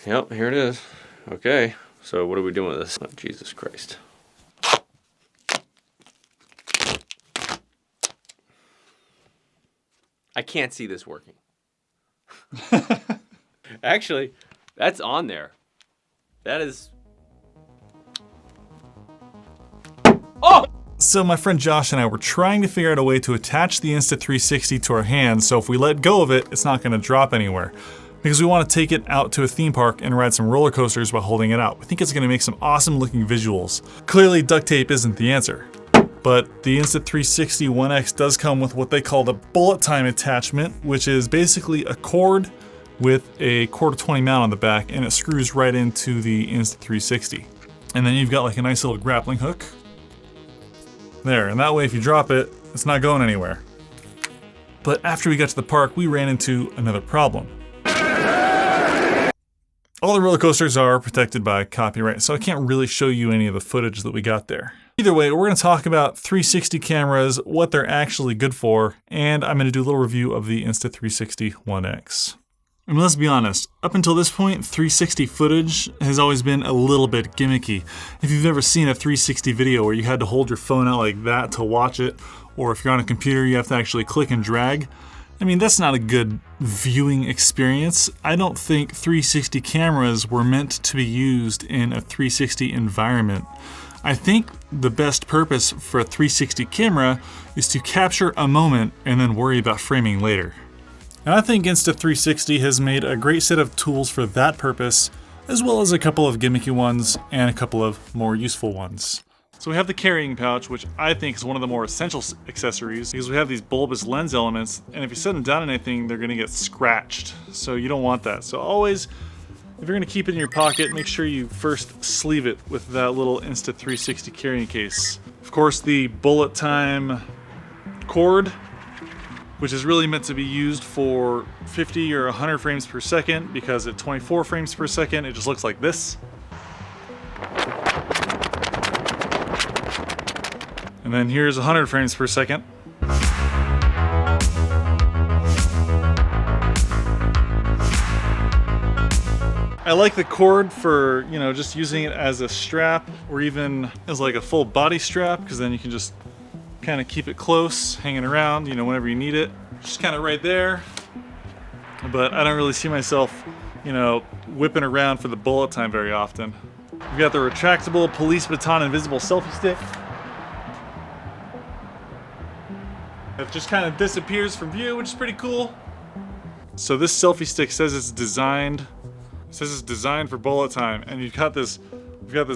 Yep, here it is. Okay, so what are we doing with this? Oh, Jesus Christ. I can't see this working. Actually, that's on there. That is... Oh! So my friend Josh and I were trying to figure out a way to attach the Insta360 to our hands so if we let go of it, it's not going to drop anywhere. Because we want to take it out to a theme park and ride some roller coasters while holding it out. We think it's going to make some awesome looking visuals. Clearly duct tape isn't the answer. But the Insta360 One X does come with what they call the bullet time attachment, which is basically a cord with a 1/4-20 mount on the back, and it screws right into the Insta360. And then you've got like a nice little grappling hook. There, and that way if you drop it, it's not going anywhere. But after we got to the park, we ran into another problem. All the roller coasters are protected by copyright, so I can't really show you any of the footage that we got there. Either way, we're going to talk about 360 cameras, what they're actually good for, and I'm going to do a little review of the Insta360 One X. I mean, let's be honest, up until this point, 360 footage has always been a little bit gimmicky. If you've ever seen a 360 video where you had to hold your phone out like that to watch it, or if you're on a computer you have to actually click and drag, I mean, that's not a good viewing experience. I don't think 360 cameras were meant to be used in a 360 environment. I think the best purpose for a 360 camera is to capture a moment and then worry about framing later. And I think Insta360 has made a great set of tools for that purpose, as well as a couple of gimmicky ones and a couple of more useful ones. So we have the carrying pouch, which I think is one of the more essential accessories because we have these bulbous lens elements, and if you set them down on anything, they're gonna get scratched. So you don't want that. So always, if you're gonna keep it in your pocket, make sure you first sleeve it with that little Insta360 carrying case. Of course, the bullet time cord, which is really meant to be used for 50 or 100 frames per second because at 24 frames per second, it just looks like this. And then here's 100 frames per second. I like the cord for, you know, just using it as a strap or even as like a full body strap, because then you can just kind of keep it close, hanging around, you know, whenever you need it. Just kind of right there. But I don't really see myself, you know, whipping around for the bullet time very often. We've got the retractable police baton invisible selfie stick. It just kind of disappears from view, which is pretty cool. So this selfie stick says it's designed for bullet time, and we've got this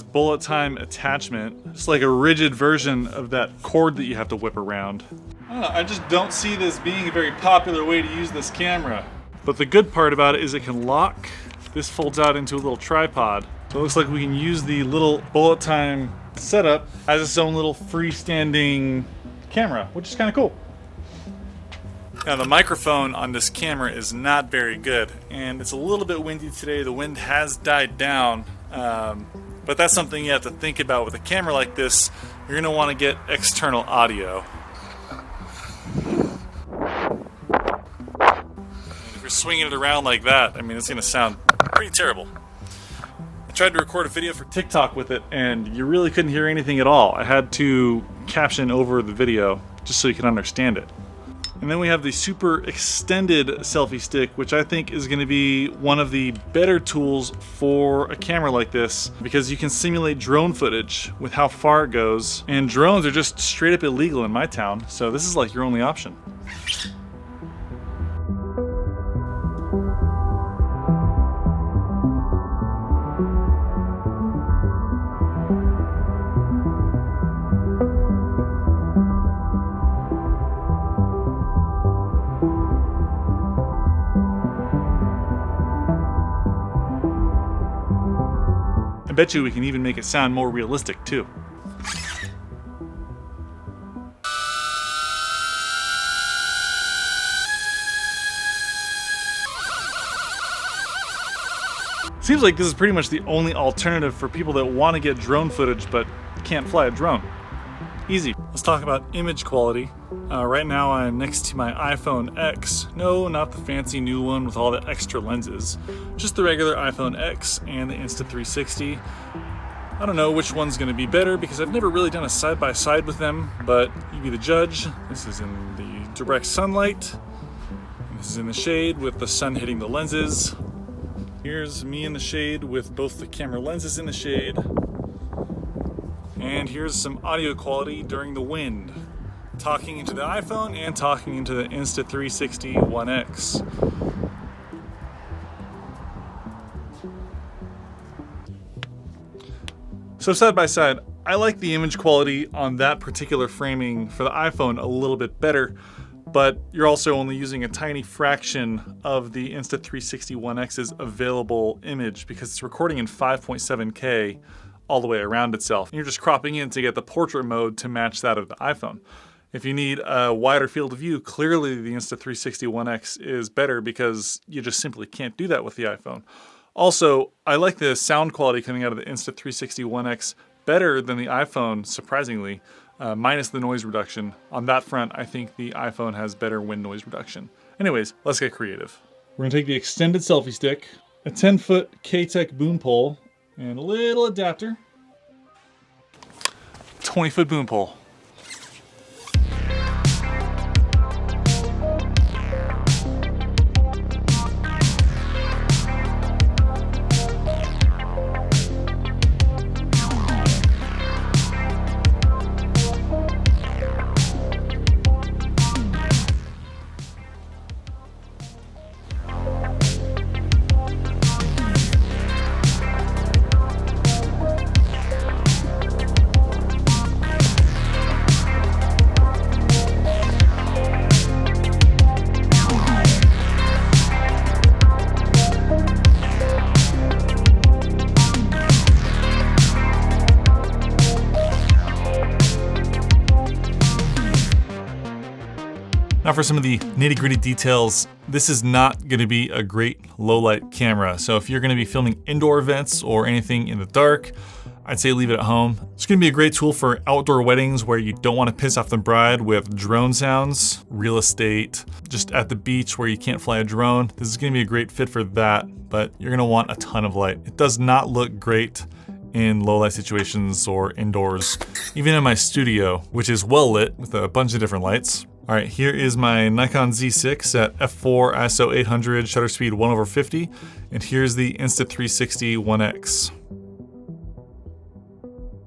bullet time attachment. It's like a rigid version of that cord that you have to whip around. I don't know, I just don't see this being a very popular way to use this camera. But the good part about it is it can lock. This folds out into a little tripod. So it looks like we can use the little bullet time setup as its own little freestanding camera, which is kind of cool. Now the microphone on this camera is not very good, and it's a little bit windy today. The wind has died down, but that's something you have to think about with a camera like this. You're going to want to get external audio. If you're swinging it around like that, I mean, it's going to sound pretty terrible. I tried to record a video for TikTok with it, and you really couldn't hear anything at all. I had to caption over the video just so you could understand it. And then we have the super extended selfie stick, which I think is going to be one of the better tools for a camera like this because you can simulate drone footage with how far it goes. And drones are just straight up illegal in my town, so this is like your only option. I bet you we can even make it sound more realistic too. Seems like this is pretty much the only alternative for people that want to get drone footage but can't fly a drone. Easy. Let's talk about image quality. Right now I'm next to my iPhone X. No, not the fancy new one with all the extra lenses. Just the regular iPhone X and the Insta360. I don't know which one's gonna be better because I've never really done a side-by-side with them, but you be the judge. This is in the direct sunlight. This is in the shade with the sun hitting the lenses. Here's me in the shade with both the camera lenses in the shade. And here's some audio quality during the wind. Talking into the iPhone and talking into the Insta360 One X. So side by side, I like the image quality on that particular framing for the iPhone a little bit better, but you're also only using a tiny fraction of the Insta360 One X's available image because it's recording in 5.7K all the way around itself. And you're just cropping in to get the portrait mode to match that of the iPhone. If you need a wider field of view, clearly the Insta360 One X is better because you just simply can't do that with the iPhone. Also, I like the sound quality coming out of the Insta360 One X better than the iPhone, surprisingly, minus the noise reduction. On that front, I think the iPhone has better wind noise reduction. Anyways, let's get creative. We're gonna take the extended selfie stick, a 10-foot KTEK Boom pole, and a little adapter. 20-foot boom pole. Now for some of the nitty-gritty details, this is not going to be a great low-light camera. So if you're going to be filming indoor events or anything in the dark, I'd say leave it at home. It's going to be a great tool for outdoor weddings where you don't want to piss off the bride with drone sounds, real estate, just at the beach where you can't fly a drone. This is going to be a great fit for that, but you're going to want a ton of light. It does not look great in low light situations or indoors, even in my studio, which is well lit with a bunch of different lights. All right, here is my Nikon Z6 at f4 ISO 800, shutter speed 1/50, and here's the Insta360 One X.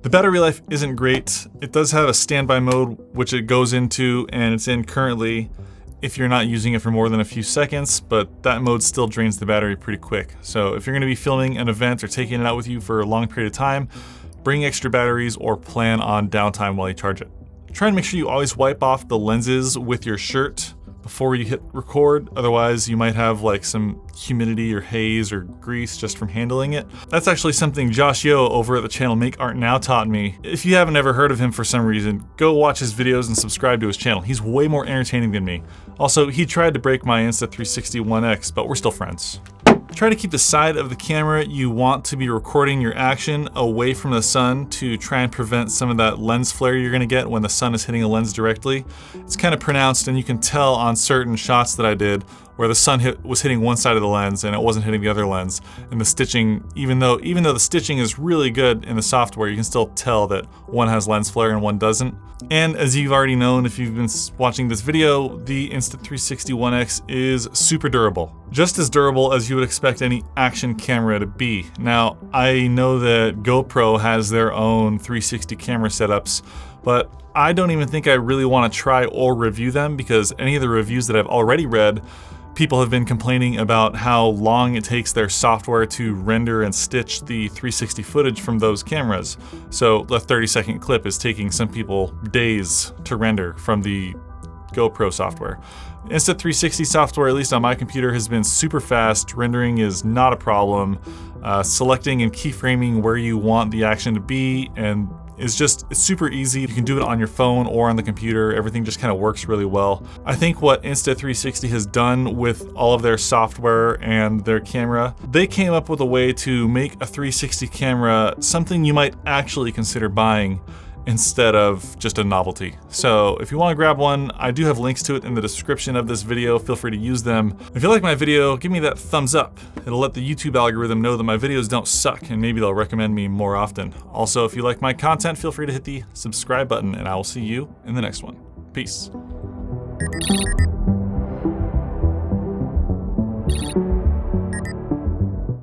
The battery life isn't great. It does have a standby mode, which it goes into, and it's in currently if you're not using it for more than a few seconds, but that mode still drains the battery pretty quick. So if you're gonna be filming an event or taking it out with you for a long period of time, bring extra batteries or plan on downtime while you charge it. Try and make sure you always wipe off the lenses with your shirt before you hit record, otherwise you might have like some humidity or haze or grease just from handling it. That's actually something Josh Yo over at the channel Make Art Now taught me. If you haven't ever heard of him for some reason, go watch his videos and subscribe to his channel. He's way more entertaining than me. Also, he tried to break my Insta360 One X, but we're still friends. Try to keep the side of the camera you want to be recording your action away from the sun to try and prevent some of that lens flare you're gonna get when the sun is hitting a lens directly. It's kind of pronounced, and you can tell on certain shots that I did where the sun was hitting one side of the lens and it wasn't hitting the other lens. And the stitching, even though the stitching is really good in the software, you can still tell that one has lens flare and one doesn't. And as you've already known if you've been watching this video, the Insta360 One X is super durable. Just as durable as you would expect any action camera to be. Now, I know that GoPro has their own 360 camera setups, but I don't even think I really want to try or review them because any of the reviews that I've already read, people have been complaining about how long it takes their software to render and stitch the 360 footage from those cameras. So the 30-second clip is taking some people days to render from the GoPro software. Insta360 software, at least on my computer, has been super fast. Rendering is not a problem. Selecting and keyframing where you want the action to be, and it's super easy. You can do it on your phone or on the computer. Everything just kind of works really well. I think what Insta360 has done with all of their software and their camera, they came up with a way to make a 360 camera something you might actually consider buying. instead of just a novelty. So if you want to grab one, I do have links to it in the description of this video. Feel free to use them. If you like my video, give me that thumbs up. It'll let the YouTube algorithm know that my videos don't suck, and maybe they'll recommend me more often. Also, if you like my content, feel free to hit the subscribe button, and I will see you in the next one. Peace.